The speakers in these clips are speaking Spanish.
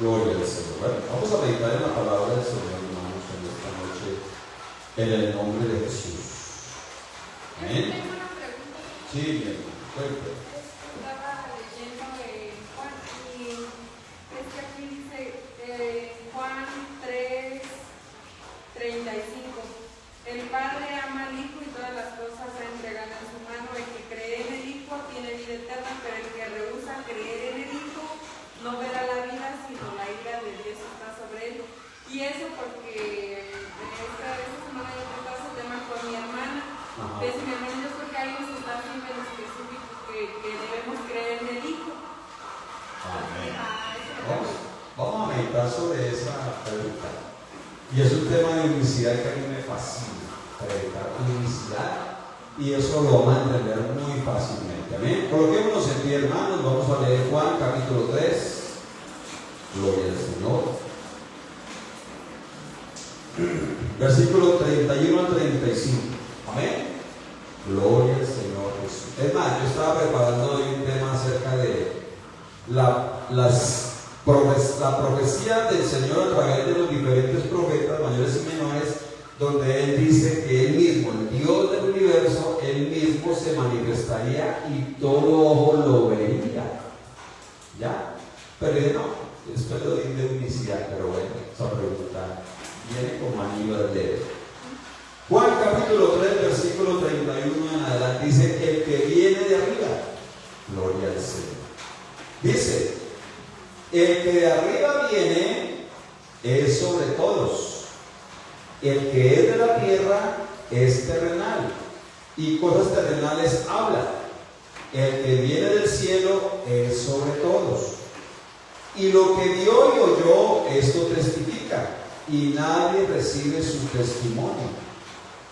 Gloria al Señor. Bueno, vamos a meditar en la palabra del Señor, hermanos, en esta noche, en el nombre de Jesús. Amén. Tengo una pregunta. Sí, bien, cuente. Estaba leyendo Juan y es que aquí dice Juan 3:35. El Padre ama al Hijo y todas las cosas se entregan en su mano. El que cree en el Hijo tiene vida eterna, pero el que rehúsa creer en el Hijo no verá la vida, sino la ira de Dios está sobre él. Y eso porque esta semana yo trataba ese tema con mi hermana. Entonces mi hermana, yo creo que hay unos pasajes en específicos que debemos creer en el Hijo. Amén. Vamos a meditar sobre esa pregunta. Y es un tema de unicidad que a mí me fascina. Predicar unicidad. Y eso lo vamos a entender muy fácilmente. Amén. Coloquémonos en pie, hermanos. Vamos a leer Juan capítulo 3. Gloria al Señor. Versículo 31 al 35. Amén. Gloria al Señor Jesús. Es más, yo estaba preparando hoy un tema acerca de la profecía del Señor a través de los diferentes profetas mayores y menores, donde Él dice que Él mismo, el Dios del universo, Él mismo se manifestaría y todo ojo lo vería. ¿Ya? Pero no, después lo dice de unicidad, pero bueno, esa pregunta viene como anillo al dedo. Juan capítulo 3, versículo 31 en adelante, dice: el que viene de arriba, gloria al Señor. Dice: el que de arriba viene es sobre todos. El que es de la tierra es terrenal, y cosas terrenales habla. El que viene del cielo es sobre todos. Y lo que vio y oyó, esto testifica, y nadie recibe su testimonio.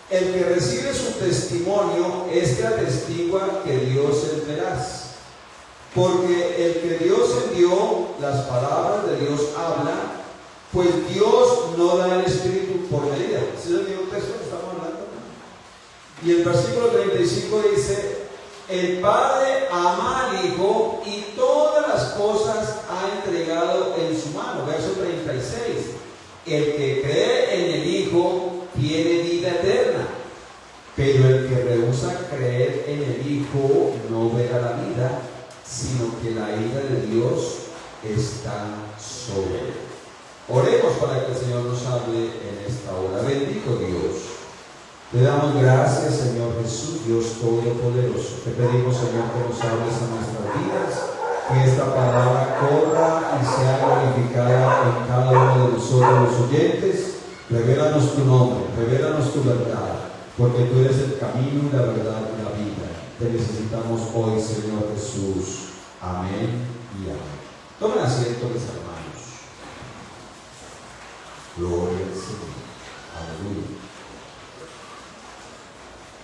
El que recibe su testimonio, este atestigua que Dios es veraz. Porque el que Dios envió, las palabras de Dios habla, pues Dios no da el Espíritu por medida. ¿Sí es el mismo texto que estamos hablando? Y el versículo 35 dice: el Padre ama al Hijo y todas las cosas ha entregado en su mano. Verso 36. El que cree en el Hijo tiene vida eterna, pero el que rehúsa creer en el Hijo no verá la vida, sino que la ira de Dios está sobre él. Oremos para que el Señor nos hable en esta hora. Bendito Dios, te damos gracias, Señor Jesús, Dios Todopoderoso. Te pedimos, Señor, que nos hables a nuestras vidas, que esta palabra corra y sea glorificada en cada uno de nosotros los oyentes. Revélanos tu nombre, revélanos tu verdad, porque tú eres el camino, la verdad y la vida. Te necesitamos hoy, Señor Jesús. Amén y amén. Tomen asiento, mis hermanos. Gloria al Señor. Aleluya.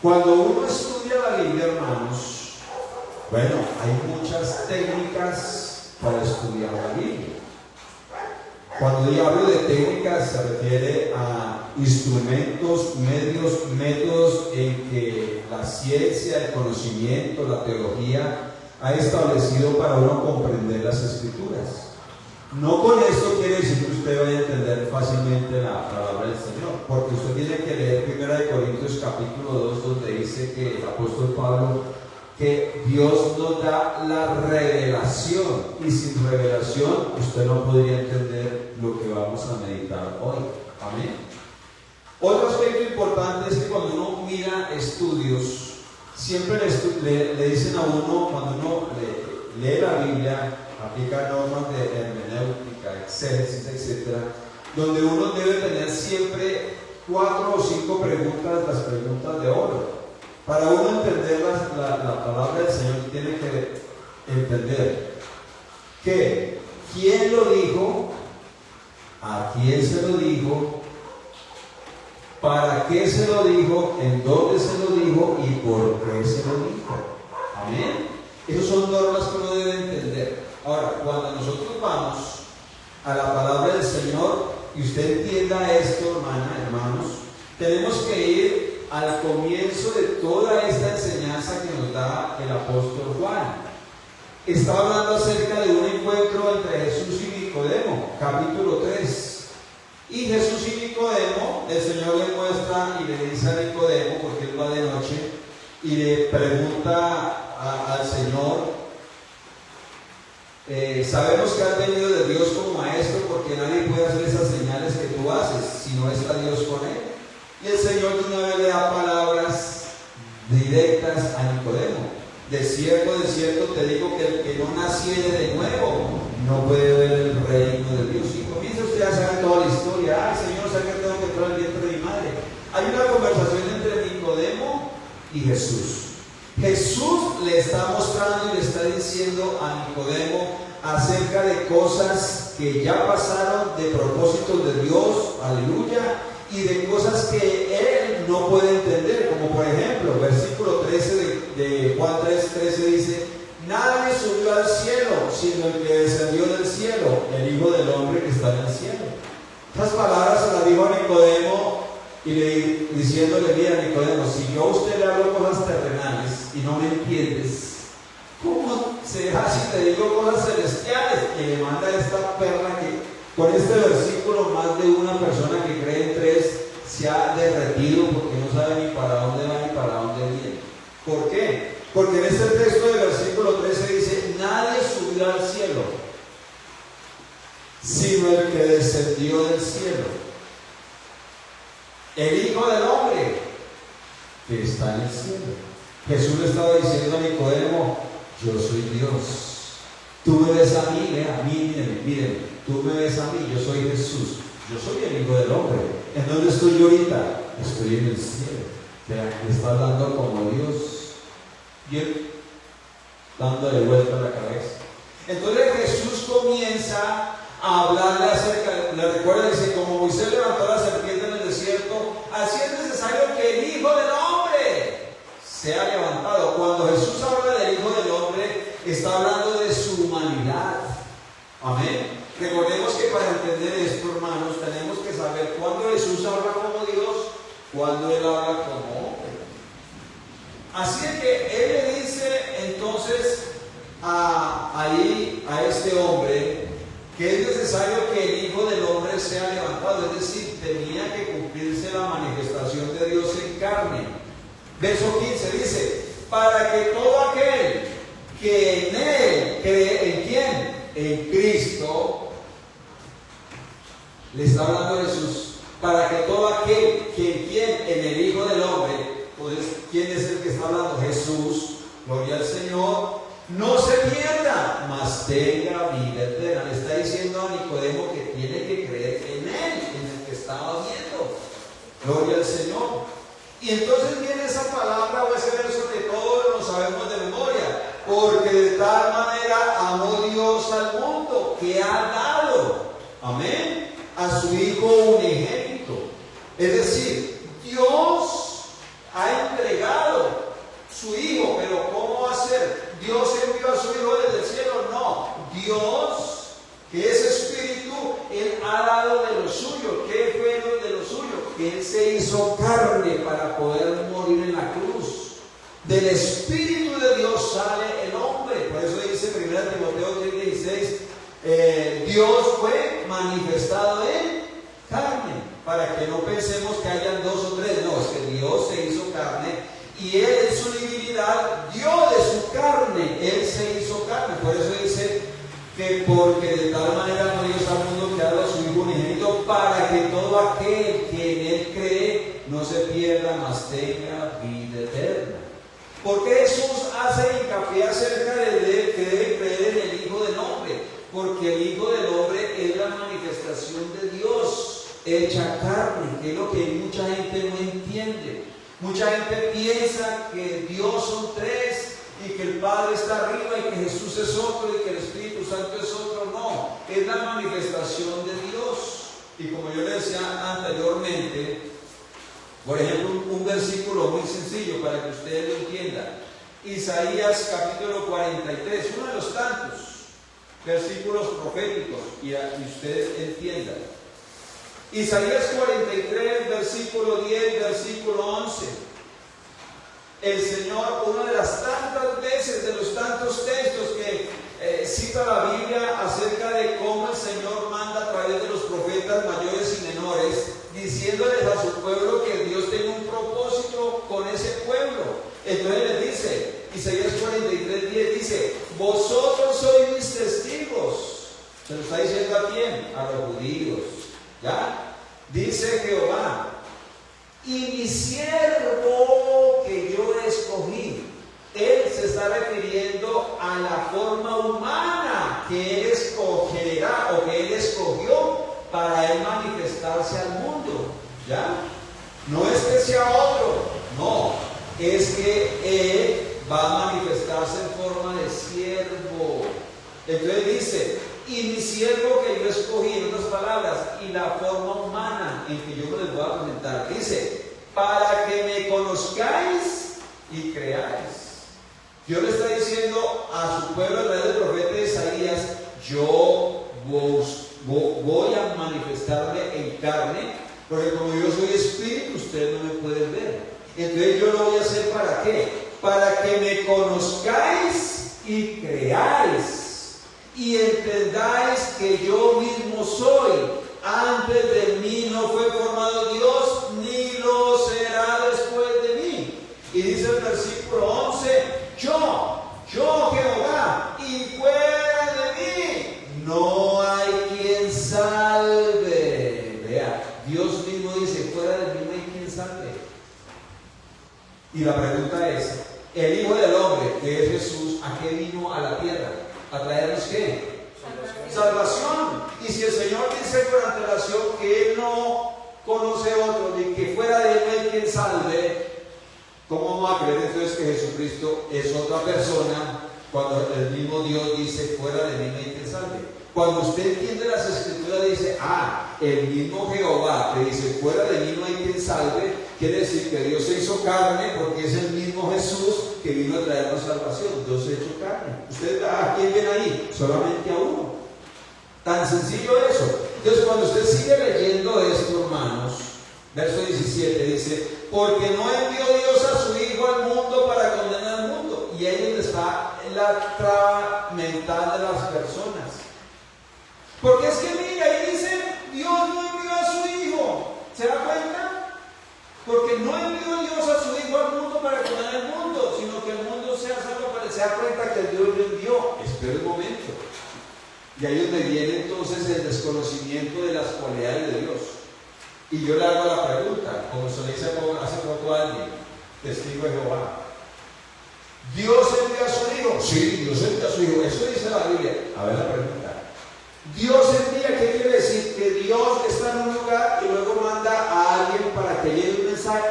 Cuando uno estudia la Biblia, hermanos, bueno, hay muchas técnicas para estudiar la Biblia. Cuando yo hablo de técnicas, se refiere a instrumentos, medios, métodos en que la ciencia, el conocimiento, la teología ha establecido para uno comprender las Escrituras. No con esto quiere decir que usted vaya a entender fácilmente la palabra del Señor, porque usted tiene que leer 1 Corintios capítulo 2, donde dice que el apóstol Pablo, que Dios nos da la revelación, y sin revelación usted no podría entender lo que vamos a meditar hoy. Amén. Otro aspecto importante es que cuando uno mira estudios, siempre le dicen a uno, cuando uno lee la Biblia, aplica normas de hermenéutica, exégesis, etc., donde uno debe tener siempre 4 o 5 preguntas, las preguntas de oro. Para uno entender la palabra del Señor, tiene que entender que quién lo dijo, a quién se lo dijo, para qué se lo dijo, en dónde se lo dijo y por qué se lo dijo. Amén. Esas son normas que uno debe entender. Ahora, cuando nosotros vamos a la palabra del Señor, y usted entienda esto, hermanos, tenemos que ir al comienzo de toda esta enseñanza que nos da el apóstol Juan. Está hablando acerca de un encuentro entre Jesús y Nicodemo, capítulo 3. Y Jesús y Nicodemo, el Señor le muestra y le dice a Nicodemo, porque él va de noche, y le pregunta al Señor, sabemos que has venido de Dios como maestro, porque nadie puede hacer esas señales que tú haces, si no está Dios con él. Y el Señor de una vez le da palabras directas a Nicodemo. De cierto te digo que el que no naciere de nuevo no puede ver el reino de Dios. Y comienza usted a saber toda la historia. Ay, Señor, ¿sabes que tengo que entrar al vientre de mi madre? Hay una conversación entre Nicodemo y Jesús. Jesús le está mostrando y le está diciendo a Nicodemo acerca de cosas que ya pasaron, de propósitos de Dios, aleluya, y de cosas que él no puede entender, como por ejemplo, versículo 13 de Juan 3:13 dice: nadie subió al cielo, sino el que descendió del cielo, el Hijo del Hombre que está en el cielo. Estas palabras se las dijo a Nicodemo, y diciéndole: mira, Nicodemo, si yo a usted le hablo cosas terrenales y no me entiendes, ¿cómo será si te digo cosas celestiales? Y le manda esta perla que con este versículo más de una persona que cree en tres se ha derretido, porque no sabe ni para dónde va ni para dónde viene. ¿Por qué? Porque en este texto del versículo 13 dice: nadie subió al cielo, sino el que descendió del cielo, el Hijo del Hombre que está en el cielo. Jesús le estaba diciendo a Nicodemo: yo soy Dios. Tú me ves a mí, mírenme, tú me ves a mí, yo soy Jesús, yo soy el Hijo del Hombre. ¿En dónde estoy yo ahorita? Estoy en el cielo. Vean, le está hablando como Dios, y él dándole vuelta a la cabeza. Entonces Jesús comienza a hablarle acerca, le recuerda, dice: como Moisés levantó la serpiente en el desierto, así es necesario que el Hijo del Hombre sea levantado. Cuando Jesús habla del Hijo del Hombre, está hablando de su humanidad. Amén. Recordemos que para entender esto, hermanos, tenemos que saber cuándo Jesús habla como Dios, cuándo Él habla como hombre. Así es que Él le dice entonces a este hombre que es necesario que el Hijo del Hombre sea levantado, es decir, tenía que cumplirse la manifestación de Dios en carne. Verso 15 dice: para que todo aquel que en Él cree, ¿en quién? En Cristo. Le está hablando a Jesús: para que todo aquel que en el Hijo del Hombre, pues, ¿quién es el que está hablando? Jesús, gloria al Señor, no se pierda, mas tenga vida eterna. Le está diciendo a Nicodemo que tiene que creer en Él, en el que estaba viendo. Gloria al Señor. Y entonces viene esa palabra o ese verso que todos lo sabemos de memoria: porque de tal manera amó Dios al mundo que ha dado, amén, a su Hijo unigénito. Es decir, Dios ha entregado su Hijo. Pero ¿cómo va a ser? ¿Dios envió a su Hijo desde el cielo? No. Dios, que es Espíritu, Él ha dado de lo suyo. ¿Qué fue de lo suyo? Que Él se hizo carne para poder morir en la cruz. Del Espíritu de Dios sale el hombre. Por eso dice 1 Timoteo 3:16, Dios fue manifestado en carne, para que no pensemos que hayan dos o tres. No, es que Dios se hizo carne, y Él en su divinidad dio de su carne. Él se hizo carne. Por eso dice que porque de tal manera amó Dios al mundo que ha dado a su Hijo unigénito, para que todo aquel que en Él cree no se pierda, mas tenga vida eterna. ¿Por qué Jesús hace hincapié acerca de que debe creer en el Hijo del Hombre? Porque el Hijo del Hombre es la manifestación de Dios hecha carne, que es lo que mucha gente no entiende. Mucha gente piensa que Dios son tres, y que el Padre está arriba, y que Jesús es otro, y que el Espíritu Santo es otro. No, es la manifestación de Dios. Y como yo le decía anteriormente, por ejemplo, un versículo muy sencillo para que ustedes lo entiendan: Isaías capítulo 43, uno de los tantos versículos proféticos, y ustedes entiendan. Isaías 43, versículo 10, versículo 11. El Señor, una de las tantas veces, de los tantos textos que cita la Biblia acerca de cómo el Señor manda a través de los profetas mayores y menores, diciéndoles a su pueblo que Dios tiene un propósito con ese pueblo. Entonces les dice, Isaías 43:10 dice, vosotros sois mis testigos. Se lo está diciendo a quién? A los judíos. ¿Ya? Dice Jehová, y mi siervo que yo escogí. Él se está refiriendo a la forma humana que él escogerá o que él escogió para él manifestarse al mundo. ¿Ya? No es que sea otro, no, es que él va a manifestarse en forma de siervo. Entonces dice, y mi siervo que yo escogí, en otras palabras, y la forma humana en que yo me les voy a comentar, dice, para que me conozcáis y creáis. Dios le está diciendo a su pueblo a través del profeta Isaías, yo voy a manifestarme en carne, porque como yo soy espíritu, ustedes no me pueden ver. Entonces yo lo voy a hacer ¿para qué? Para que me conozcáis y creáis, y entendáis que yo mismo soy. Antes de mí no fue formado Dios, ni lo será después de mí. Y dice el versículo 11, yo Jehová, y fuera de mí no hay quien salve. Vea, Dios mismo dice, fuera de mí no hay quien salve. Y la pregunta es, el Hijo del Hombre, que es Jesús, ¿a qué vino a la tierra? ¿A traernos qué? Salvación. Y si el Señor dice por antelación que Él no conoce otro, ni que fuera de Él no hay quien salve, ¿cómo vamos a creer entonces que Jesucristo es otra persona cuando el mismo Dios dice fuera de mí no hay quien salve? Cuando usted entiende las escrituras dice, el mismo Jehová que dice fuera de mí no hay quien salve, quiere decir que Dios se hizo carne porque es el mismo Jesús que vino a traernos salvación. Dios se hizo carne. ¿Usted a quién viene ahí? Solamente a uno. Tan sencillo eso. Entonces cuando usted sigue leyendo esto, hermanos, verso 17 dice, porque no envió Dios a su Hijo al mundo para condenar al mundo. Y ahí es donde está la traba mental de las personas. Porque es que mira, ahí dice, Dios no envió a su Hijo. ¿Se da cuenta? Porque no envió Dios a su Hijo al mundo para condenar al mundo, sino que el mundo sea salvo para que se da cuenta que Dios lo envió. Espera un momento. Y ahí es donde viene entonces el desconocimiento de las cualidades de Dios. Y yo le hago la pregunta, como se le hice hace poco a alguien, testigo de Jehová. ¿Dios envía a su Hijo? Sí, Dios envía a su Hijo. Eso dice la Biblia. A ver la pregunta. Dios envía, ¿qué quiere decir? Que Dios está en un lugar y luego manda a alguien para que lleve un mensaje.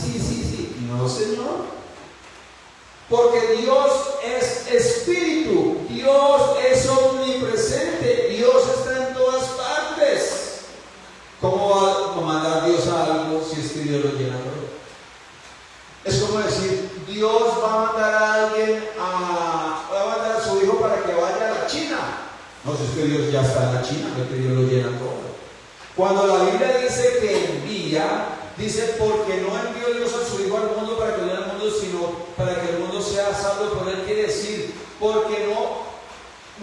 Sí. No, Señor. Porque Dios es espíritu. Dios es omnipresente. Dios está en todas partes. ¿Cómo va a mandar Dios a algo si es que Dios lo llena todo? Es como decir, Dios va a mandar a alguien va a mandar a su hijo para que vaya a la China. No, si es que Dios ya está en la China, no es que Dios lo llena todo. Cuando la Biblia dice que envía, dice porque no envió Dios a su Hijo al mundo para que llene al mundo, sino para que el mundo sea salvo por él. Quiere decir, porque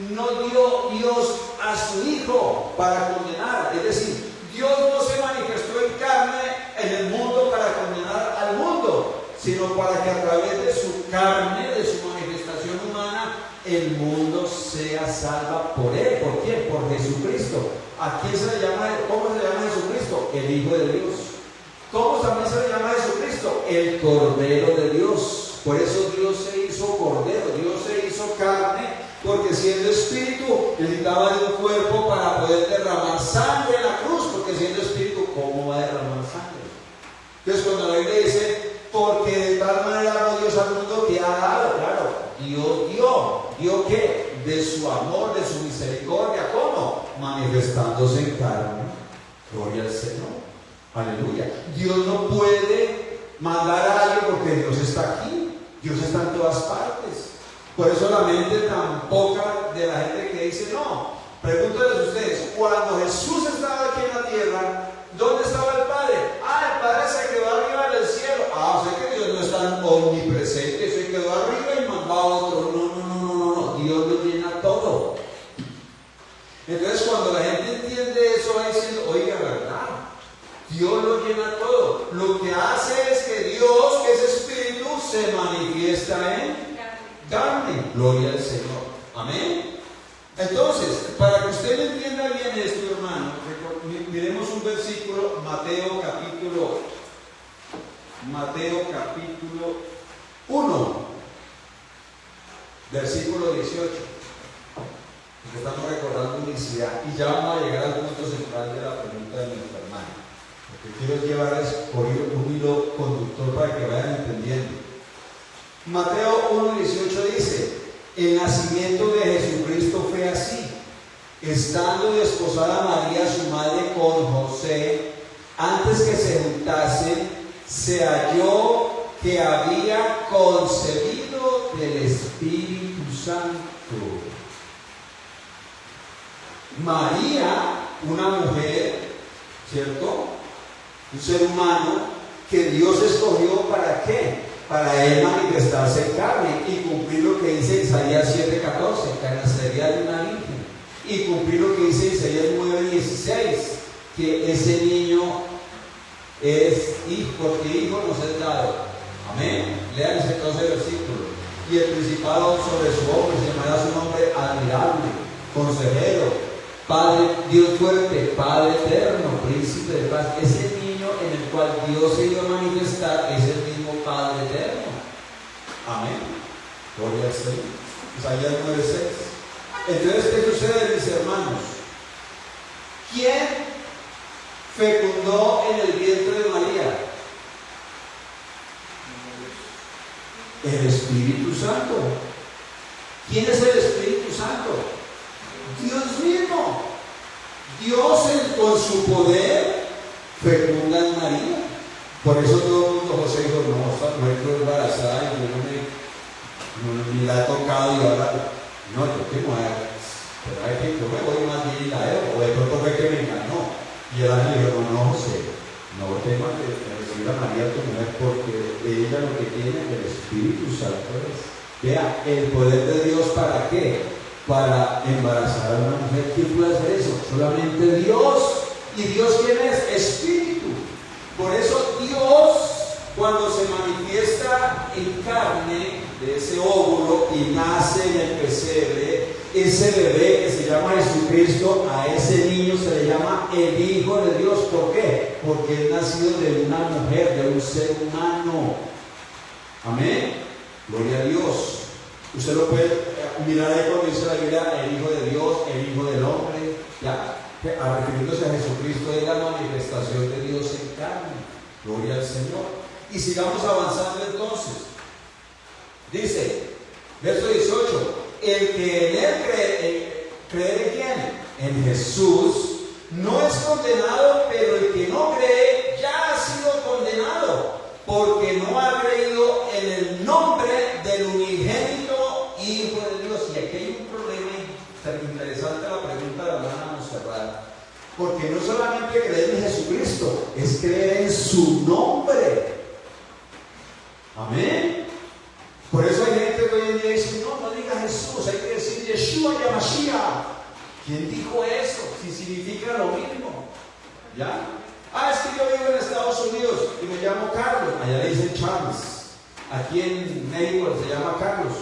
no dio Dios a su Hijo para condenar. Es decir, Dios no se manifestó en carne en el mundo para condenar al mundo, sino para que a través de su carne, de su manifestación humana, el mundo sea salva por él. ¿Por quién? Por Jesucristo. ¿A quién se le llama? ¿Cómo se le llama Jesucristo? El Hijo de Dios. ¿Cómo también se le llama Jesucristo? El Cordero de Dios. Por eso Dios se hizo Cordero, Dios se hizo carne, porque siendo espíritu necesitaba de un cuerpo para poder derramar sangre en la cruz, porque siendo espíritu, ¿cómo va a derramar sangre? Entonces cuando la Biblia dice, porque de tal manera amó Dios al mundo que ha dado, claro, ¿dio qué? De su amor, de su misericordia. ¿Cómo? Manifestándose en carne. Gloria al Señor. Aleluya. Dios no puede mandar a alguien porque Dios está aquí. Dios está en todas partes. Por eso la mente tan poca de la gente que dice, no. Pregúntenles ustedes, cuando Jesús estaba aquí en la tierra, ¿dónde estaba el Padre? El Padre se quedó arriba del cielo. O sea que Dios no es tan omnipresente, se quedó arriba y mandó a otro. No. Dios lo llena todo. Entonces cuando la gente entiende eso va diciendo, oiga, ¿verdad? Dios lo llena todo. Lo que hace es que Dios, que es espíritu, se manifiesta en carne. Gloria al Señor. Amén. Entonces, para que usted entienda bien esto, hermano, miremos un versículo, Mateo capítulo 1, versículo 18. Estamos recordando unicidad y ya vamos a llegar al punto central de la pregunta de nuestro hermano. Lo que quiero llevar es por un hilo conductor para que vayan entendiendo. Mateo 1:18 dice: el nacimiento de Jesucristo fue así. Estando desposada María, su madre, con José, antes que se juntasen, se halló que había concebido del Espíritu Santo. María, una mujer, ¿cierto? Un ser humano que Dios escogió ¿para qué? Para él manifestarse en carne y cumplir lo que dice Isaías 7:14, que nacería de una virgen, y cumplir lo que dice Isaías 9:16, que ese niño es hijo, porque hijo nos es dado. Amén. Lean ese 12 versículo. Y el principado sobre su hombro, se llamará su nombre admirable, consejero, Padre, Dios fuerte, Padre eterno, príncipe de paz. Ese niño en el cual Dios se iba a manifestar es el mismo Padre eterno. Amén. Gloria al Señor. Isaías 9:6. Entonces, ¿qué sucede, mis hermanos? ¿Quién fecundó en el vientre de María? El Espíritu Santo. ¿Quién es el Espíritu Santo? Dios mismo. Dios con su poder fecunda en María. Por eso todo el mundo, José dijo, no estoy embarazada y yo ni la he tocado y ahora, no, yo qué mujer, pero hay que yo me voy más bien y la dejo, o de pronto fue que me engañó. Y el ángel dijo, no, José, no temas de recibir a María tu mujer, porque ella lo que tiene el Espíritu Santo es. Vea, el poder de Dios, ¿para qué? Para embarazar a una mujer. ¿Quién puede hacer eso? Solamente Dios. ¿Y Dios quién es? Espíritu. Por eso Dios, cuando se manifiesta en carne de ese óvulo y nace en el pesebre, ese bebé que se llama Jesucristo, a ese niño se le llama el Hijo de Dios. ¿Por qué? Porque es nacido de una mujer, de un ser humano. Amén. Gloria a Dios. Usted lo puede mirar ahí cuando dice la Biblia, el Hijo de Dios, el Hijo del Hombre, ya, refiriéndose a Jesucristo, es la manifestación de Dios en carne. Gloria al Señor. Y sigamos avanzando entonces. Dice, verso 18, el que en él cree en quién, en Jesús, no es condenado, pero el que no cree ya ha sido condenado, porque no ha creído en el nombre del unigénito Hijo de Dios. Y aquí hay un problema interesante, la pregunta de la hermana Monserrat, porque no solamente creer en Jesucristo, es creer en su nombre. Amén. Por eso hay gente que hoy en día dice, no diga Jesús, hay que decir Yeshua Yamashiach. ¿Quién dijo eso? Si significa lo mismo. ¿Ya? Es que yo vivo en Estados Unidos y me llamo Carlos. Allá le dicen Charles. Aquí en México se llama Carlos.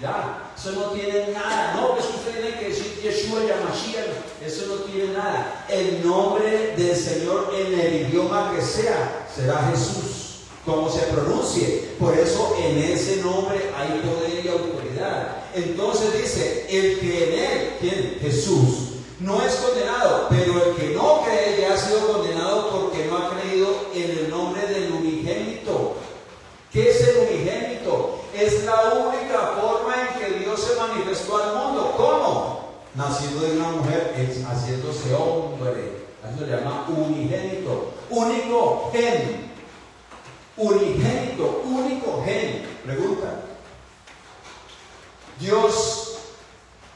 Ya, eso no tiene nada. No, es que usted tiene que decir Yeshua Yamashiach. Eso no tiene nada. El nombre del Señor en el idioma que sea será Jesús, como se pronuncie. Por eso en ese nombre hay poder y autoridad. Entonces dice, el que en él, ¿quién? Jesús, no es condenado, pero el que no cree ya ha sido condenado porque no ha creído en el nombre del unigénito. ¿Qué es el unigénito? Es la única forma en que Dios se manifestó al mundo. ¿Cómo? Naciendo de una mujer, haciéndose hombre. Eso se llama unigénito. Único gen. Unigénito, único gen. Pregunta. ¿Dios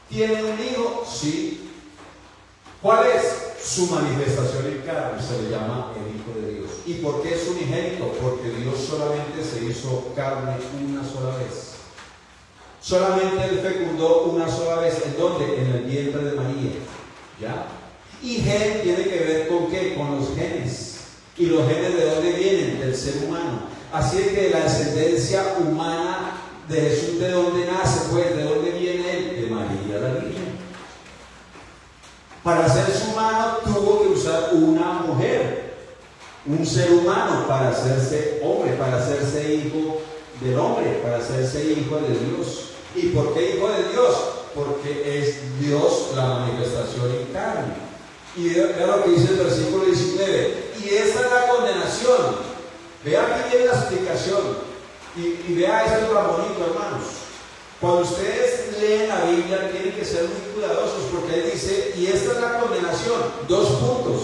tiene un hijo? Sí. ¿Cuál es su manifestación en carne? Se le llama el Hijo de Dios. ¿Y por qué es unigénito? Porque Dios solamente se hizo carne una sola vez. Solamente Él fecundó una sola vez. ¿En dónde? En el vientre de María. ¿Ya? Y gen tiene que ver con ¿qué? Con los genes. ¿Y los genes de dónde vienen? Del ser humano. Así es que la descendencia humana de Jesús, ¿de dónde nace? Pues, ¿de dónde viene él? De María la Virgen. Para hacerse humano tuvo que usar una mujer, un ser humano, para hacerse hombre, para hacerse hijo del hombre, para hacerse hijo de Dios. ¿Y por qué hijo de Dios? Porque es Dios la manifestación en carne. Y vea lo que dice el versículo 19. Y esta es la condenación. Vea aquí viene la explicación. Y vea esto tan bonito, hermanos. Cuando ustedes leen la Biblia tienen que ser muy cuidadosos, porque él dice, y esta es la condenación, 2 puntos.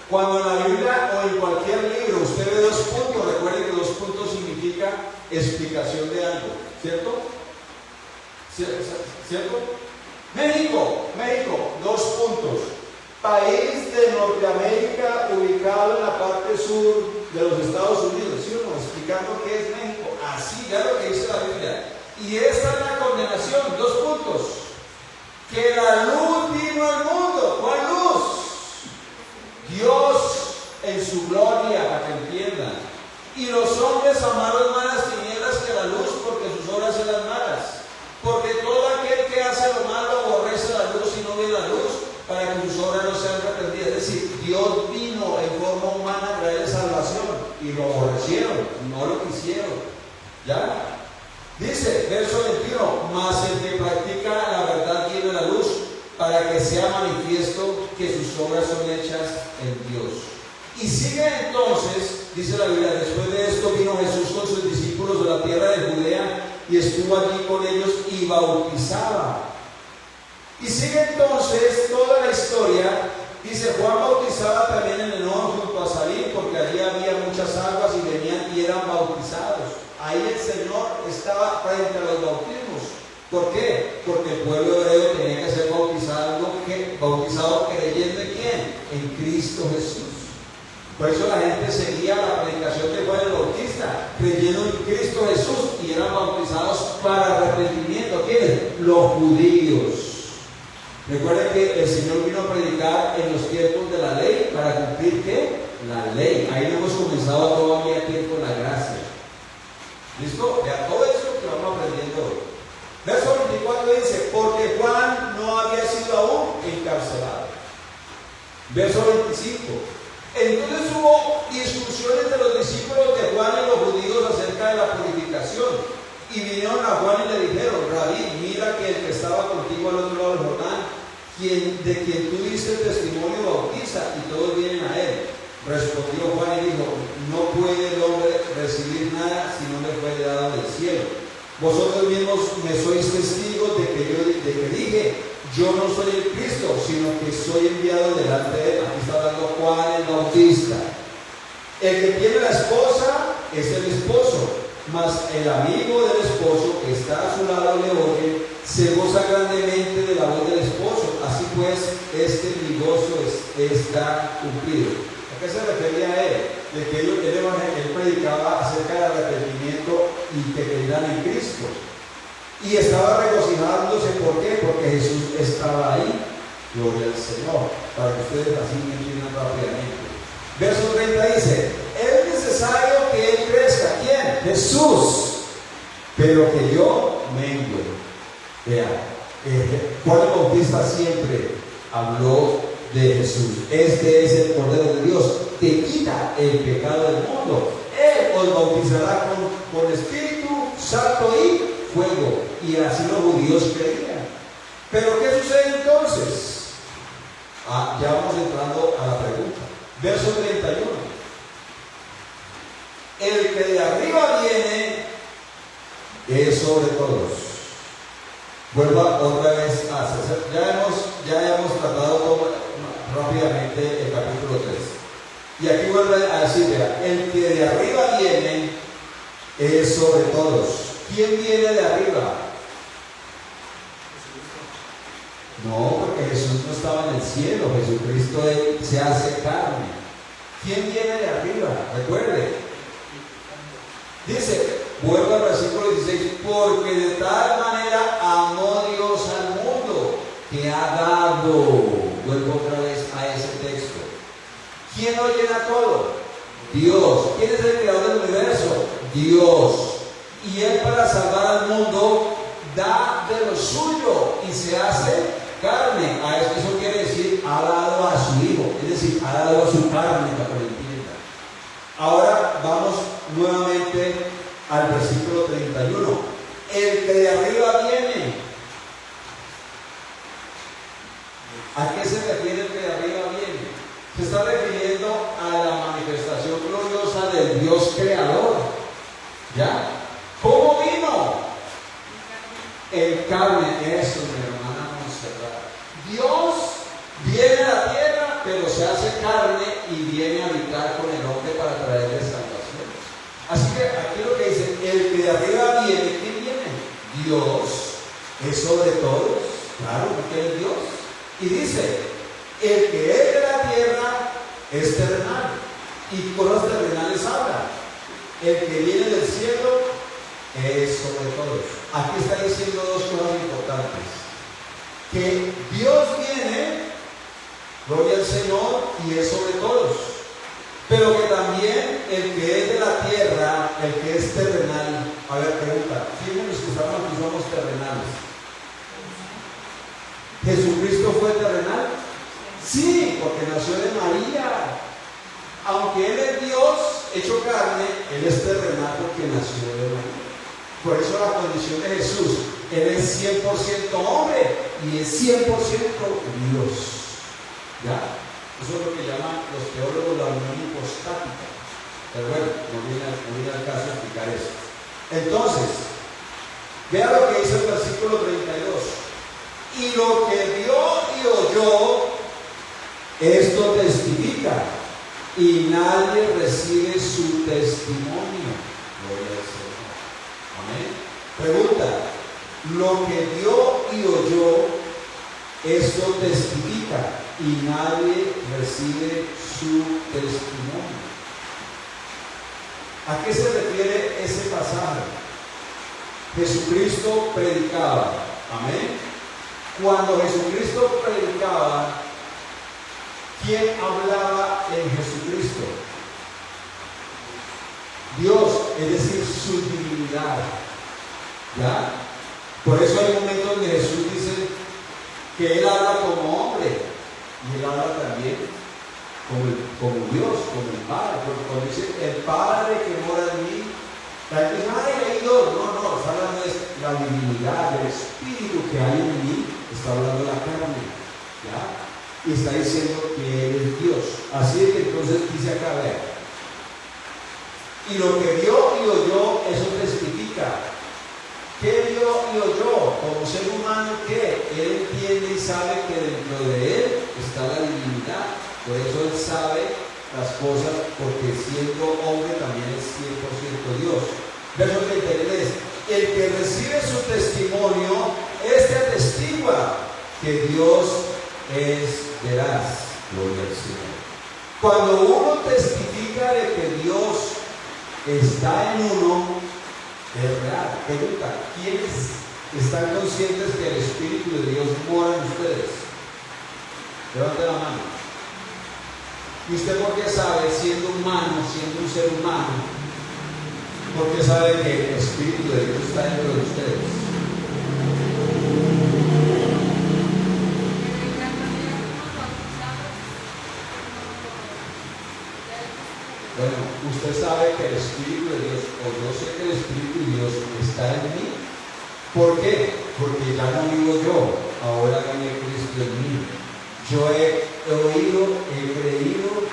Cuando en la Biblia o en cualquier libro usted ve 2 puntos, recuerden que 2 puntos significa explicación de algo, ¿cierto? ¿Cierto? México, 2 puntos. País de Norteamérica ubicado en la parte sur de los Estados Unidos, ¿sí o no? Explicando qué es México. Así, ya lo que dice la Biblia. Y esta es la condenación, 2 puntos. Que la luz vino al mundo. ¿Cuál luz? Dios en su gloria, para que entiendan. Y los hombres amaron más las tinieblas que la luz, porque sus obras eran malas. Porque todo aquel que hace lo malo aborrece la luz y no ve la luz, para que sus obras no sean reprendidas. Es decir, Dios vino en forma humana a traer salvación y lo aborrecieron, no lo quisieron. ¿Ya? Dice, verso 21, mas el que practica la verdad viene a la luz, para que sea manifiesto que sus obras son hechas en Dios. Y sigue entonces, dice la Biblia, después de esto vino Jesús con sus discípulos de la tierra de Judea y estuvo allí con ellos y bautizaba. Y sigue entonces toda la historia. Dice, Juan bautizaba también en Enón junto a Salim, porque allí había muchas aguas y venían y eran bautizados. Ahí el Señor estaba frente a los bautismos. ¿Por qué? Porque el pueblo hebreo tenía que ser bautizado creyendo en quién, en Cristo Jesús. Por eso la gente seguía la predicación de Juan el Bautista, creyendo en Cristo Jesús, y eran bautizados para arrepentimiento. ¿Quiénes? Los judíos. Recuerden que el Señor vino a predicar en los tiempos de la ley para cumplir ¿qué? La ley. Ahí no hemos comenzado todavía tiempo en la gracia. ¿Listo? Vea todo eso que vamos aprendiendo hoy. Verso 24 dice, porque Juan no había sido aún encarcelado. Verso 25. Entonces hubo discusión entre los discípulos de Juan y los judíos acerca de la purificación. Y vinieron a Juan y le dijeron, Rabí, mira que el que estaba contigo al otro lado del Jordán, de quien tú diste testimonio, bautiza, y todos vienen a él. Respondió Juan y dijo, no puede el hombre recibir nada si no le fue dado del cielo. Vosotros mismos me sois testigos de que dije, yo no soy el Cristo, sino que soy enviado delante de él. Aquí está hablando Juan el Bautista. El que tiene la esposa es el esposo, mas el amigo del esposo que está a su lado le oye, se goza grandemente de la voz del esposo. Así pues, mi gozo está cumplido. ¿A qué se refería a él? De que él predicaba acerca del arrepentimiento y que creyeran en Cristo. Y estaba regocijándose, ¿por qué? Porque Jesús estaba ahí. Gloria al Señor. Para que ustedes así me entiendan rápidamente. Verso 30 dice, es necesario que Él crezca. ¿Quién? Jesús. Pero que yo mengue. Vean, Juan el Bautista siempre habló de Jesús. Este es el Cordero de Dios que quita el pecado del mundo. Él os bautizará con Espíritu Santo y fuego. Y así los judíos creían. Pero ¿qué sucede entonces? Ya vamos entrando a la pregunta. Verso 31. El que de arriba viene es sobre todos. Vuelva otra vez a César. Ya hemos tratado rápidamente el capítulo 3. Y aquí vuelve a decir, vea, el que de arriba viene es sobre todos. ¿Quién viene de arriba? No, porque Jesús no estaba en el cielo. Jesucristo se hace carne. ¿Quién viene de arriba? Recuerde. Dice, vuelvo al versículo 16, porque de tal manera amó Dios al mundo que ha ha dado. Vuelvo otra vez a ese texto. ¿Quién lo llena todo? Dios. ¿Quién es el creador del universo? Dios. Y Él, para salvar al mundo, da de lo suyo y se hace carne. Eso quiere decir, ha dado a su Hijo, es decir, ha dado a su carne para que lo entienda. Ahora vamos nuevamente al versículo 31. El que de arriba viene. ¿A qué se refiere el que de arriba viene? Se está refiriendo a la manifestación gloriosa del Dios creador. ¿Ya? ¿Cómo vino? En carne. Eso, mi hermana Montserrat. Dios viene a la tierra, pero se hace carne y viene a habitar con el hombre para traerle salvación. Así que aquí lo que dice, el que de arriba viene, ¿quién viene? Dios. Es sobre todos. Claro, porque es Dios. Y dice, el que es de la tierra es terrenal, y cosas terrenales habla. El que viene del cielo es sobre todos. Aquí está diciendo dos cosas importantes: que Dios viene, gloria al Señor, y es sobre todos, pero que también el que es de la tierra, el que es terrenal. A ver, pregunta, ¿quiénes los que estamos aquí somos terrenales? ¿Jesucristo fue terrenal? Sí, porque nació de María. Aunque Él es Dios hecho carne, Él es terrenal porque nació de María. Por eso la condición de Jesús, Él es 100% hombre y es 100% Dios. ¿Ya? Eso es lo que llaman los teólogos la unión hipostática. Pero bueno, no viene al caso explicar eso. Entonces, vea lo que dice el versículo 32. Y lo que vio y oyó, esto testifica, y nadie recibe su testimonio. Gloria al Señor. Amén. Pregunta: lo que vio y oyó, esto testifica, y nadie recibe su testimonio. ¿A qué se refiere ese pasaje? Jesucristo predicaba. Amén. Cuando Jesucristo predicaba, ¿quién hablaba en Jesucristo? Dios, es decir, su divinidad. ¿Ya? Por eso hay momentos donde Jesús dice que Él habla como hombre y Él habla también como Dios, como el Padre. Porque cuando dice el Padre que mora en mí, la gente dice, ay, hay Dios. No, está hablando de la divinidad, del Espíritu que hay en mí. Está hablando de la carne, ¿ya? Y está diciendo que Él es Dios. Así es que entonces dice acá, a ver, y lo que vio y oyó, eso testifica. ¿Qué vio y oyó? Como ser humano, ¿qué? Él entiende y sabe que dentro de Él está la divinidad. Por eso Él sabe las cosas, porque siendo hombre también es 100% Dios. Verso 33. El que recibe su testimonio, este atestigua que Dios es veraz. Gloria al Señor. Cuando uno testifica de que Dios está en uno, es real. Pregunta: ¿quiénes están conscientes que el Espíritu de Dios mora en ustedes? Levante la mano. ¿Y usted por qué sabe, siendo humano, siendo un ser humano, por qué sabe que el Espíritu de Dios está dentro de ustedes? Bueno, usted sabe que el Espíritu de Dios, o yo sé que el Espíritu de Dios está en mí. ¿Por qué? Porque ya no vivo yo, ahora vive Cristo en mí. Yo he oído, he creído,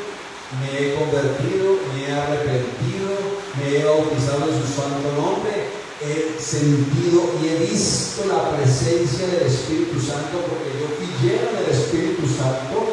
me he convertido, me he arrepentido, me he bautizado en su santo nombre, he sentido y he visto la presencia del Espíritu Santo, porque yo fui lleno del Espíritu Santo,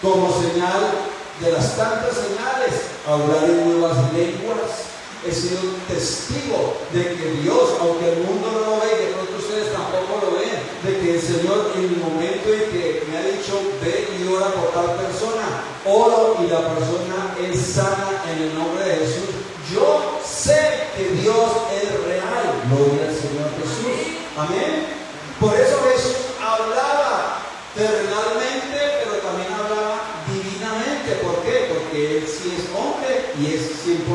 como señal de las tantas señales, hablar en nuevas lenguas. He sido testigo de que Dios, aunque el mundo no lo ve, y de pronto ustedes tampoco lo ven, de que el Señor, en el momento en que me ha dicho ve y ora por tal persona, oro y la persona es sana en el nombre de Jesús. Yo sé que Dios es real. Gloria al Señor Jesús. Amén. Por eso Jesús hablaba porque Él sí es hombre y es 100%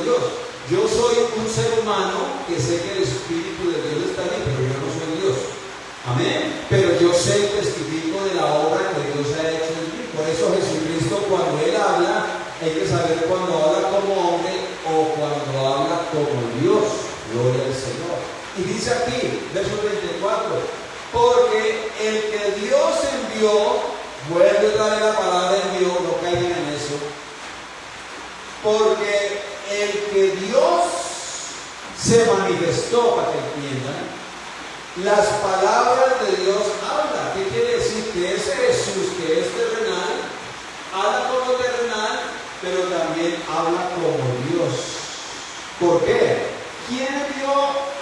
Dios. Yo soy un ser humano que sé que el Espíritu de Dios está en mí, pero yo no soy Dios. Amén. Pero yo sé y testifico de la obra que Dios ha hecho en mí. Por eso Jesucristo, cuando Él habla, hay que saber cuando habla como hombre o cuando habla como Dios. Gloria al Señor. Y dice aquí, verso 34, porque el que Dios envió, vuelve a traer la palabra envió, no caigan en eso, porque el que Dios se manifestó, para que entiendan, las palabras de Dios habla. ¿Qué quiere decir? Que ese Jesús que es terrenal, habla como terrenal, pero también habla como Dios. ¿Por qué? ¿Quién envió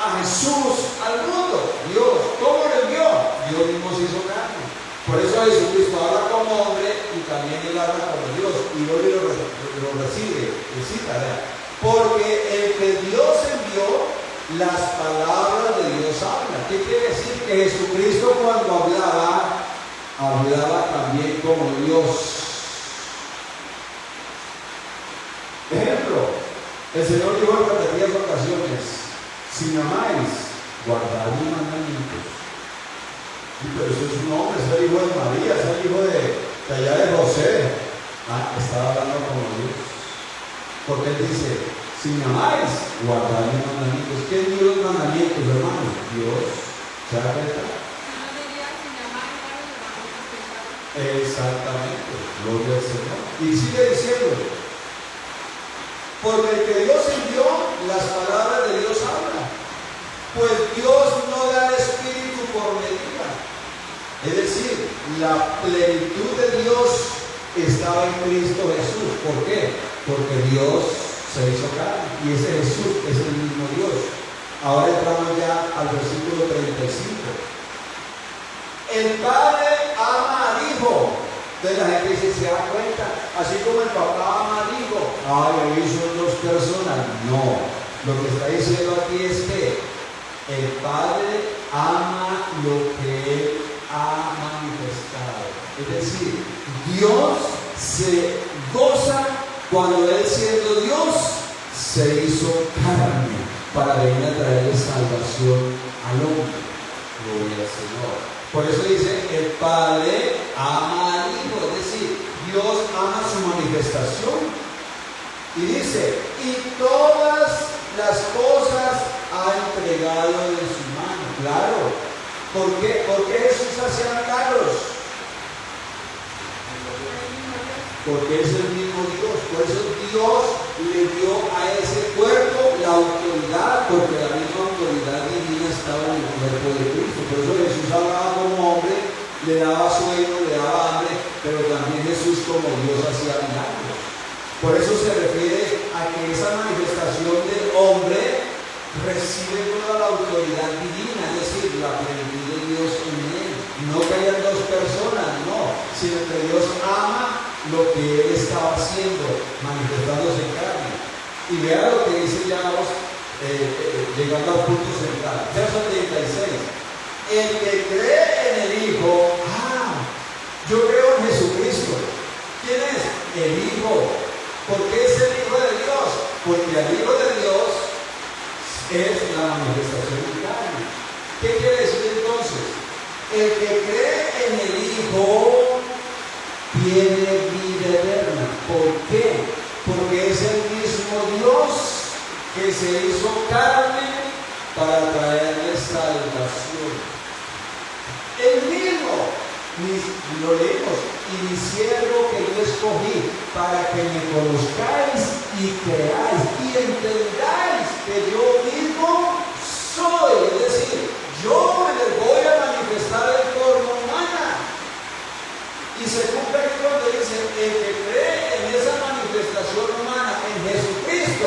a Jesús al mundo? Dios. ¿Cómo lo envió? Dios mismo se hizo carne. Por eso Jesucristo habla como hombre y también Él habla como Dios. Y luego lo recibe, lo cita, ¿verdad? Porque el que Dios envió, las palabras de Dios hablan. ¿Qué quiere decir? Que Jesucristo cuando hablaba también como Dios. Ejemplo. El Señor dijo en repetidas ocasiones: si me amáis, guardad mis mandamientos. Pero eso es un hombre, es el hijo de María, es el hijo de allá de José. Estaba hablando como Dios. Porque Él dice: si me amáis, guardad mis mandamientos. ¿Quién dio los mandamientos, hermanos? Dios. ¿Se da cuenta? Exactamente. Gloria al Señor. Y sigue diciendo: porque el que Dios envió, las palabras de Dios hablan. Pues Dios no da el Espíritu por medida. Es decir, la plenitud de Dios estaba en Cristo Jesús. ¿Por qué? Porque Dios se hizo carne. Y ese Jesús es el mismo Dios. Ahora entramos ya al versículo 35. El Padre ama al Hijo. Entonces la gente dice, se da cuenta, así como el papá ama al hijo, ahí son dos personas. No, lo que está diciendo aquí es que el Padre ama lo que Él ha manifestado. Es decir, Dios se goza cuando Él, siendo Dios, se hizo carne para venir a traerle salvación al hombre. Gloria al Señor. Por eso dice, el Padre ama al Hijo, es decir, Dios ama su manifestación. Y dice, y todas las cosas ha entregado en su mano. Claro. ¿Por qué Jesús hacía milagros? Porque es el mismo Dios. Por eso Dios le dio a ese cuerpo la autoridad, porque la misma autoridad divina estaba en el cuerpo de Cristo. Por eso Jesús hablaba como hombre, le daba sueño, le daba hambre, pero también Jesús como Dios hacía milagros. Por eso se refiere a que esa manifestación del hombre recibe toda la autoridad divina, es decir, la plenitud de Dios en él. No que hayan dos personas, no, sino que Dios ama lo que Él estaba haciendo, manifestándose en carne. Y vea lo que dice ya, llegando al punto central. Verso 36. El que cree en el Hijo, yo creo en Jesucristo. ¿Quién es? El Hijo. ¿Por qué es el Hijo de Dios? Porque el Hijo de Dios es la manifestación en carne. ¿Qué quiere decir entonces? El que cree en el Hijo tiene vida eterna. ¿Por qué? Porque es el mismo Dios que se hizo carne para traerle salvación. El mismo, lo leemos, y mi siervo que yo escogí para que me conozcáis y creáis y entendáis que yo mismo soy. Es decir, yo les voy a manifestar en forma humana. Y se cumple aquí cuando dice, el que cree en esa manifestación humana, en Jesucristo,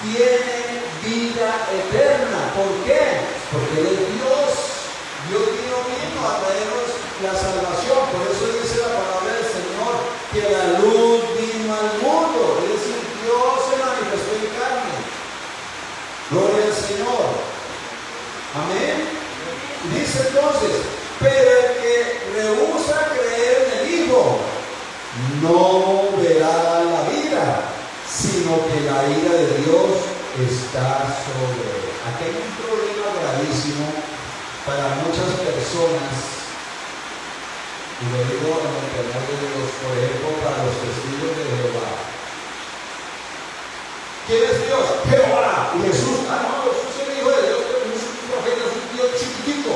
tiene vida eterna. ¿Por qué? Porque Él es Dios. Dios vino a traernos la salvación. Por eso dice la palabra del Señor, que la luz vino al mundo. Es decir, Dios se manifestó en carne. Gloria al Señor. Amén. Dice entonces, pero el que rehúsa creer en el Hijo no verá la sino que la ira de Dios está sobre él. Aquí hay un problema gravísimo para muchas personas, y lo digo en el temor de Dios, por ejemplo, para los testigos de Jehová. ¿Quién es Dios? Jehová. Y Jesús, no, Jesús es el Hijo de Dios, Jesús es un profeta, es un Dios chiquitico.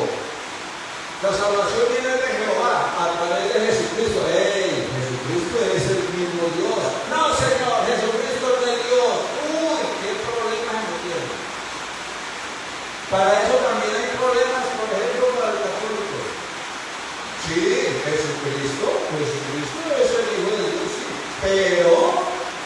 La salvación viene de Jehová a través de Jesucristo. ¡Ey! Jesucristo es el mismo Dios. No, Señor, Jesucristo es de Dios. ¡Uy! ¡Qué problemas me tiene! Para eso también hay problemas, por ejemplo, para el católico. Sí, Jesucristo es el Hijo de Dios, sí. Pero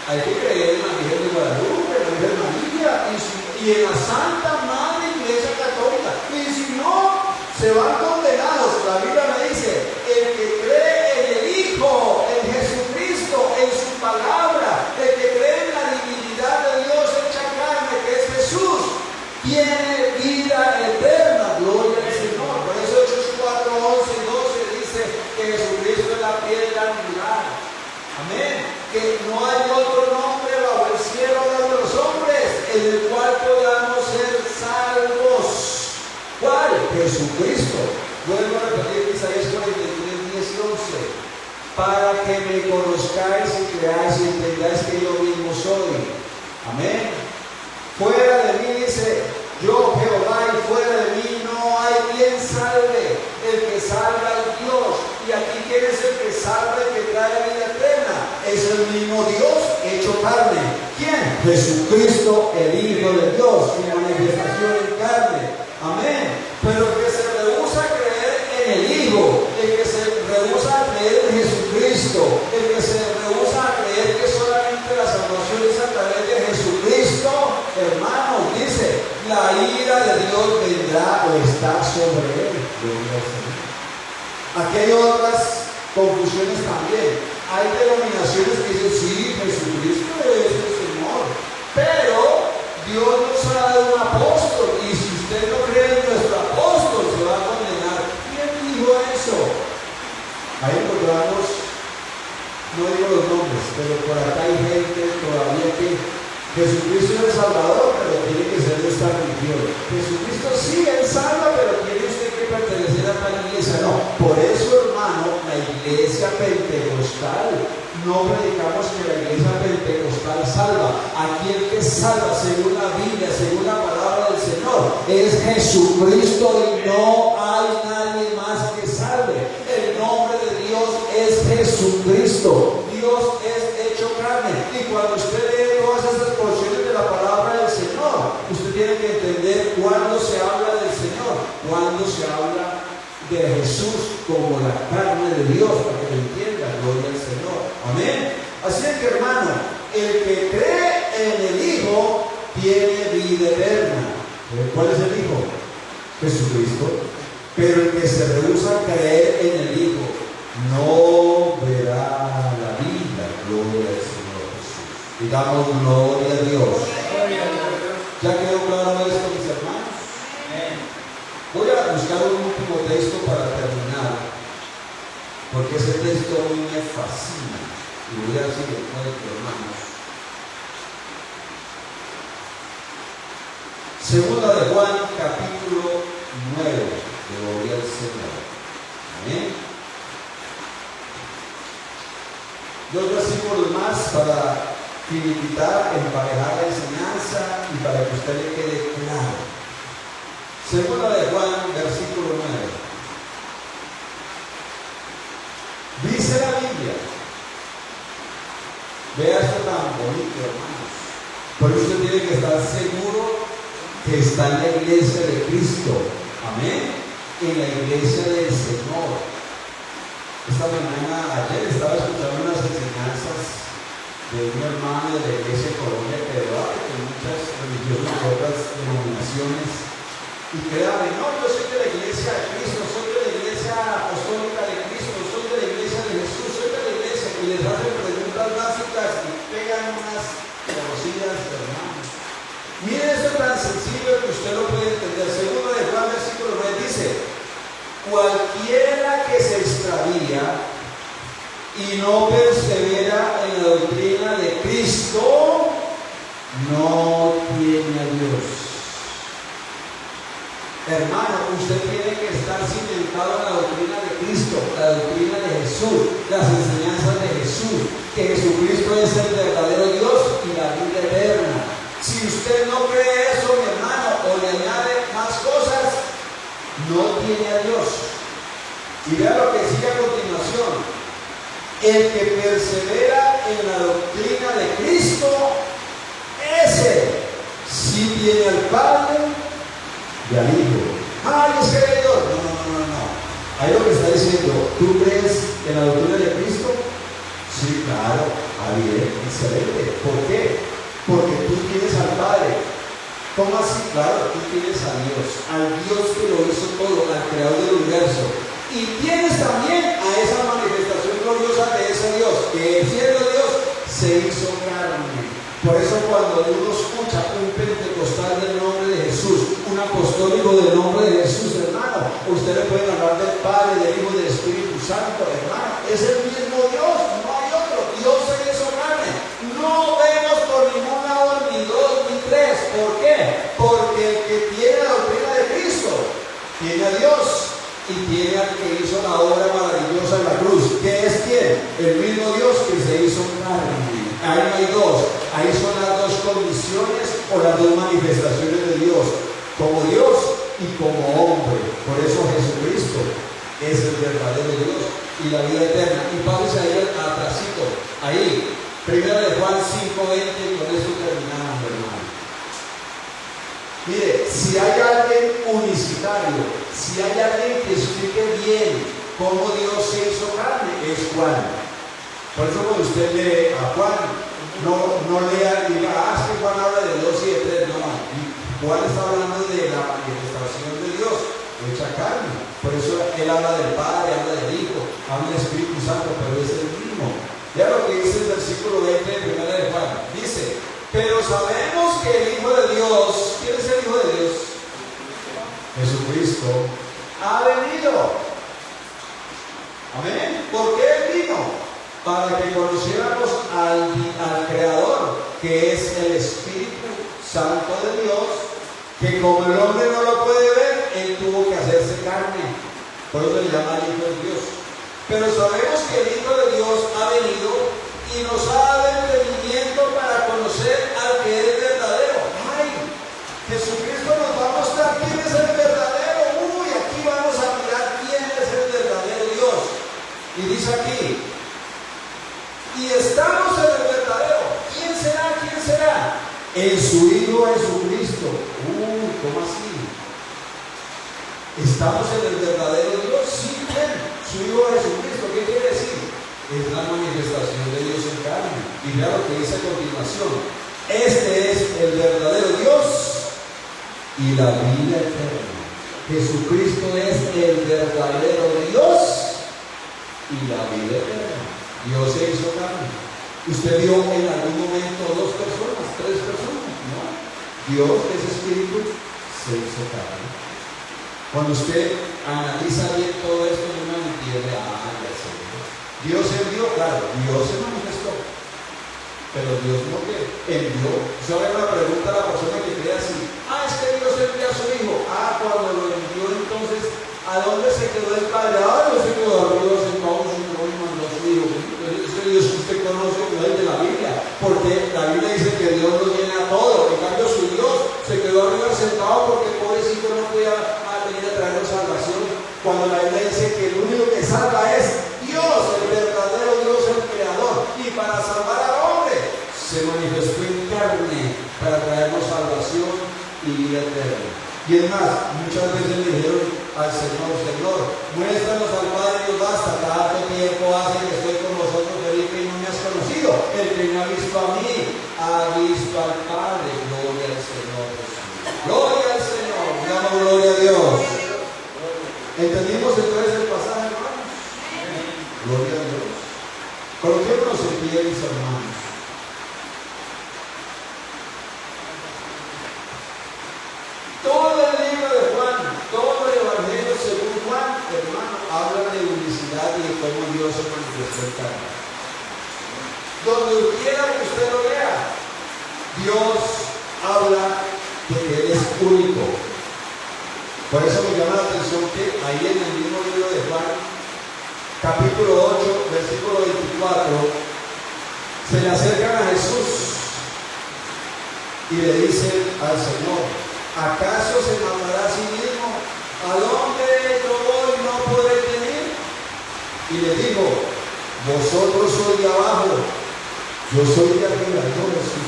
hay que creer en la Virgen de Guadalupe, en la Virgen María y en la Santa Madre Iglesia Católica. Y si no, se van condenados. La Biblia me dice, el que cree en el Hijo, en Jesucristo, en su palabra, el que cree en la divinidad de Dios hecha carne, que es Jesús, tiene vida eterna. Gloria al Señor. Por eso Hechos 4, 11 y 12 dice que Jesucristo es la piedra angular. Amén. Que no hay otro nombre bajo el cielo de los hombres en el cual podamos ser salvos. ¿Cuál? Jesucristo. Vuelvo a repetir Isaías 43, 10 y 11. Para que me conozcáis y creáis y entendáis que yo mismo soy. Amén. Fuera de mí, dice, yo Jehová, y fuera de mí no hay quien salve. El que salva es Dios. Y aquí quién es el que salva, el que trae vida eterna. Es el mismo Dios hecho carne. ¿Quién? Jesucristo, el Hijo de Dios, su manifestación en carne. Amén. Pero el que se rehúsa a creer en el Hijo, el que se rehúsa a creer en Jesucristo, el que se rehúsa a creer que solamente la salvación es a través de Jesucristo, hermanos, dice, la ira de Dios vendrá o está sobre él. Aquí hay otras confusiones también. Hay denominaciones que dicen, sí, Jesucristo es el Señor, pero Dios nos ha dado un apóstol, y si usted no cree en nuestro apóstol, se va a condenar. ¿Quién dijo eso? Ahí encontramos, no digo los nombres, pero por acá hay gente todavía que Jesucristo es el Salvador, pero tiene que ser de esta religión. Jesucristo sí, Él salva, pero tiene usted que pertenecer a tal iglesia. No, por eso, hermano, la iglesia pentecostal, no predicamos que la iglesia pentecostal salva. Aquí el que salva, según la Biblia, según la palabra del Señor, es Jesucristo, y no hay nadie más que salve. El nombre de Dios es Jesucristo. Dios es hecho carne. Y cuando usted lee todas esas porciones de la palabra del Señor, usted tiene que entender cuándo se habla del Señor, cuándo se habla de Jesús como la carne de Dios, para que lo entienda. Gloria al Señor. Amén. Así es que, hermano, el que cree en el Hijo tiene vida eterna. ¿Cuál es el Hijo? Jesucristo. Pero el que se rehúsa a creer en el Hijo no verá la vida. Gloria al Señor Jesús. Digamos gloria a Dios. ¿Ya quedó claro esto, mis hermanos? Voy a buscar un último texto para terminar, porque ese texto a mí me fascina, y voy a decir el encuentro, hermanos. Segunda de Juan, capítulo 9. Gloria al Señor. Amén. Dos versículos más para finiquitar, emparejar la enseñanza y para que usted le quede claro. Segunda de Juan, versículo 9. Dice la Biblia, vea esto tan bonito, hermanos. Por eso usted tiene que estar seguro que está en la iglesia de Cristo. Amén. En la iglesia del Señor. Esta mañana, ayer estaba escuchando unas enseñanzas de un hermano de la iglesia de Colombia que debate con muchas religiosas de otras denominaciones. Y créanme, no, yo soy de la iglesia de Cristo, soy de la iglesia apostólica de Cristo, soy de la iglesia de Jesús, soy de la iglesia, y les hacen preguntas básicas y pegan unas conocidas, hermanos. Miren esto tan sencillo que usted lo puede entender. Segundo de Juan, versículo 9 dice: cualquiera que se extravía y no persevera en la doctrina de Cristo, no tiene a Dios. Hermano, usted tiene que estar cimentado en la doctrina de Cristo, la doctrina de Jesús, las enseñanzas de Jesús, que Jesucristo es el verdadero Dios y la vida eterna. Si usted no cree eso, mi hermano, o le añade más cosas, no tiene a Dios. Y vea lo que sigue a continuación. El que persevera en la doctrina de Cristo, ese sí tiene al Padre y al Hijo. ¡Ay, es creedor! No. Ahí lo que está diciendo, ¿tú crees en la doctrina de Cristo? Sí, claro. Ah, bien, excelente. ¿Por qué? Porque tú tienes al Padre. ¿Cómo así? Claro, tú tienes a Dios, al Dios que lo hizo todo, al creador del universo. Y tienes también a esa manifestación gloriosa de ese Dios, que siendo Dios, se hizo carne. Por eso cuando uno escucha un pentecostal del nombre de Jesús, un apostólico del nombre de Jesús, hermano, usted le puede hablar del Padre, del Hijo y del Espíritu Santo, hermano. Es el mismo Dios, no hay otro. Dios se hizo carne. No vemos por ningún lado ni dos ni tres. ¿Por qué? Porque el que tiene la doctrina de Cristo tiene a Dios y tiene al que hizo la obra maravillosa en la cruz. ¿Qué es quién? El mismo Dios que se hizo carne. Ahí no hay dos. Ahí son las dos condiciones o las dos manifestaciones de Dios, como Dios y como hombre. Por eso Jesucristo es el verdadero Dios y la vida eterna. Y pásense ahí atrásito, ahí, 1 Juan 5:20, y con esto terminamos, hermano. Mire, si hay alguien unicitario, si hay alguien que explique bien cómo Dios se hizo carne, es Juan. Por eso cuando usted lee a Juan, no lea y diga, es que Juan habla de dos y de tres. No, Juan está hablando de la manifestación de Dios hecha carne. Por eso él habla del Padre, habla del Hijo, habla del Espíritu Santo, pero es el mismo. Ya lo que dice el versículo 20 de 1 de Juan, dice, pero sabemos que el Hijo de Dios, ¿quién es el Hijo de Dios? Jesucristo, ha venido. Amén. ¿Por qué él vino? Para que conociéramos al Creador, que es el Espíritu Santo de Dios, que como el hombre no lo puede ver, él tuvo que hacerse carne. Por eso le llama el Hijo de Dios. Pero sabemos que el Hijo de Dios ha venido y nos ha dado entendimiento para conocer al que es verdadero. ¡Ay! Jesucristo nos va a mostrar quién es el verdadero. Uy, aquí vamos a mirar quién es el verdadero Dios. Y dice aquí, y estamos en el verdadero. ¿Quién será? ¿Quién será? En su Hijo Jesucristo. ¿Cómo así? ¿Estamos en el verdadero Dios? Sí, bien. Su Hijo Jesucristo. ¿Qué quiere decir? Es la manifestación de Dios en carne. Y vea lo que dice a continuación. Este es el verdadero Dios y la vida eterna. Jesucristo es el verdadero Dios y la vida eterna. Dios se hizo carne. Usted vio en algún momento dos personas, tres personas, ¿no? Dios, que es espíritu, se hizo carne. Cuando usted analiza bien todo esto, no entiende, ya sé. Dios envió, claro, Dios se manifestó. Pero Dios no que envió. Yo hago una pregunta a la persona que cree así, es que Dios envió a su Hijo. Cuando lo envió, entonces, ¿a dónde se quedó el Padre? No se quedó arriba sentado, sino y mandó a su Hijo. Ese Dios que usted conoce no es de la Biblia, porque la Biblia dice que Dios lo llena todo. En cambio, su Dios se quedó arriba sentado porque pobrecito no podía venir a traernos salvación. Cuando la Biblia dice que el único que salva es Dios, el verdadero Dios, el Creador. Y para salvar al hombre, se manifestó en carne para traernos salvación y vida eterna. Y es más, muchas veces le dijeron al Señor, Señor, muéstranos al Padre y nos basta. Tanto tiempo hace que estoy con vosotros, Felipe, y no me has conocido. El que me ha visto a mí, ha visto al Padre. Gloria al Señor Jesús. Gloria al Señor. Damos gloria a Dios. ¿Entendimos entonces el pasaje, hermanos? Gloria a Dios. Coloquémonos en pie, mis hermanos. Todo el libro de Juan, todo el Evangelio según Juan, hermano, habla de unicidad y de cómo Dios se manifestó en carne. Donde quiera que usted lo vea, Dios habla de que Él es único. Por eso me llama la atención que ahí en el mismo libro de Juan, capítulo 8, versículo 24, se le acercan a Jesús y le dicen al Señor: ¿acaso se matará a sí mismo? ¿A dónde yo voy no podré venir? Y le digo: vosotros sois de abajo, yo soy de arriba. No, Jesús,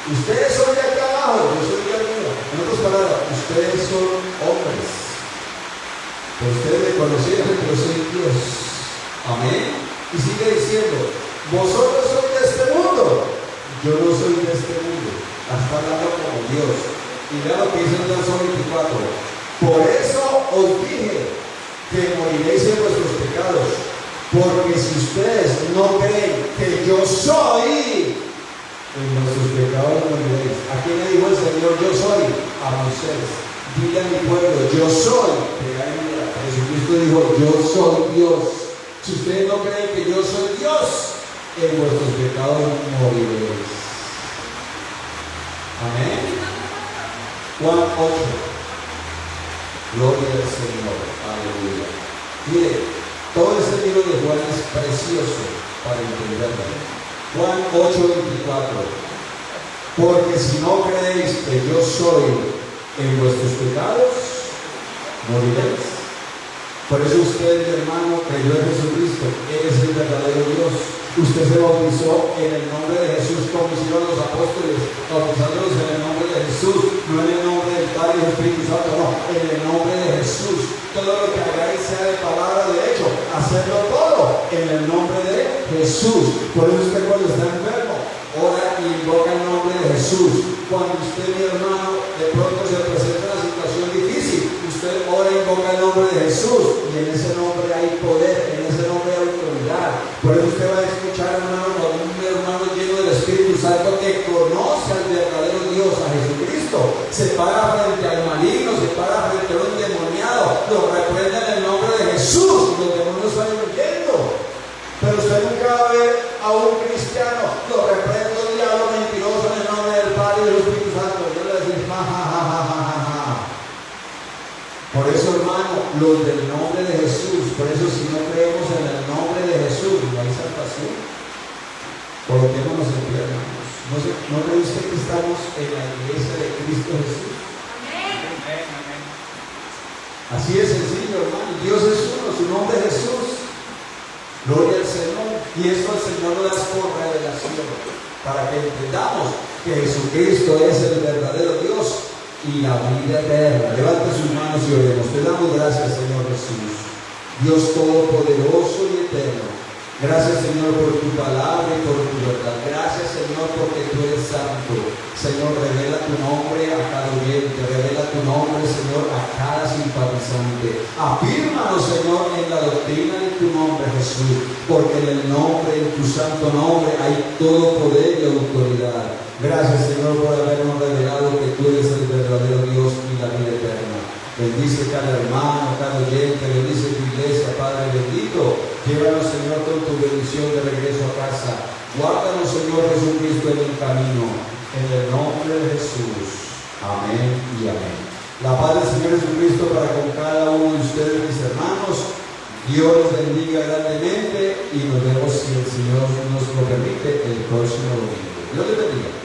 ustedes son de aquí abajo, yo soy de arriba. En otras palabras, ustedes son hombres, pero ustedes me conocieron, pero soy Dios. Amén. Y sigue diciendo: vosotros sois de este mundo, yo no soy de este mundo. Está hablando como Dios. Y vea lo que dice el verso 24: por eso os dije que moriréis en vuestros pecados, porque si ustedes no creen que yo soy, en vuestros pecados moriréis. ¿A quién le dijo el Señor yo soy? A Moisés. Dile a mi pueblo, yo soy. Jesucristo dijo, yo soy Dios. Si ustedes no creen que yo soy Dios, en vuestros pecados moriréis. Amén. Juan 8. Gloria al Señor. Aleluya. Mire, todo este libro de Juan es precioso para entenderlo. Juan 8:24. Porque si no creéis que yo soy, en vuestros pecados moriréis. Por eso usted, mi hermano, creyó en Jesucristo. Él es el verdadero Dios. Usted se bautizó en el nombre de Jesús, como hicieron los apóstoles, bautizándolos en el nombre de Jesús, no en el nombre del Padre y del Espíritu Santo, no, en el nombre de Jesús. Todo lo que hagáis, sea de palabra, de hecho, hacerlo todo en el nombre de Jesús. Por eso usted, cuando está enfermo, ora y invoca el nombre de Jesús. Cuando usted, mi hermano, de pronto se presenta una situación difícil, usted ora y invoca el nombre de Jesús, y en ese nombre hay poder, en ese nombre hay autoridad. Por eso usted va a escuchar, hermano, a un hermano lleno del Espíritu Santo que conoce al verdadero Dios, a Jesucristo. Se para frente al maligno, se para frente a un endemoniado, lo reprende en el nombre de Jesús, y los demonios salen huyendo. Pero usted nunca va a ver a un cristiano: lo reprendo, diablo mentiroso, en el nombre del Padre y del Espíritu Santo. Yo le decía, ja, ja, ja, ja, ja, ja. Por eso, hermano, los del nombre de Jesús, por eso si no creemos en el nombre de Jesús, no hay salvación. Coloquémonos en pie, hermanos. ¿No le dice que estamos en la iglesia de Cristo Jesús? Amén. Así es sencillo, hermano. Dios es uno, su nombre es Jesús. Gloria al Señor. Y esto el Señor lo da por revelación, para que entendamos que Jesucristo es el verdadero Dios y la vida eterna. Levante sus manos y oremos. Te damos gracias, Señor Jesús, Dios todopoderoso y eterno. Gracias, Señor, por tu palabra y por tu verdad. Gracias, Señor, porque tú eres santo. Señor, revela tu nombre a cada oyente, revela tu nombre, Señor, a cada simpatizante. Afírmanos, Señor, en la doctrina de tu nombre, Jesús, porque en el nombre, en tu santo nombre, hay todo poder y autoridad. Gracias, Señor, por habernos revelado que tú eres el verdadero Dios y la vida eterna. Bendice cada hermano, cada oyente, bendice tu iglesia, Padre bendito. Llévanos, Señor, con tu bendición de regreso a casa. Guárdanos, Señor Jesucristo, en el camino. En el nombre de Jesús. Amén y amén. La paz del Señor Jesucristo para con cada uno de ustedes, mis hermanos. Dios los bendiga grandemente y nos vemos, si el Señor nos lo permite, el próximo domingo. Dios les bendiga.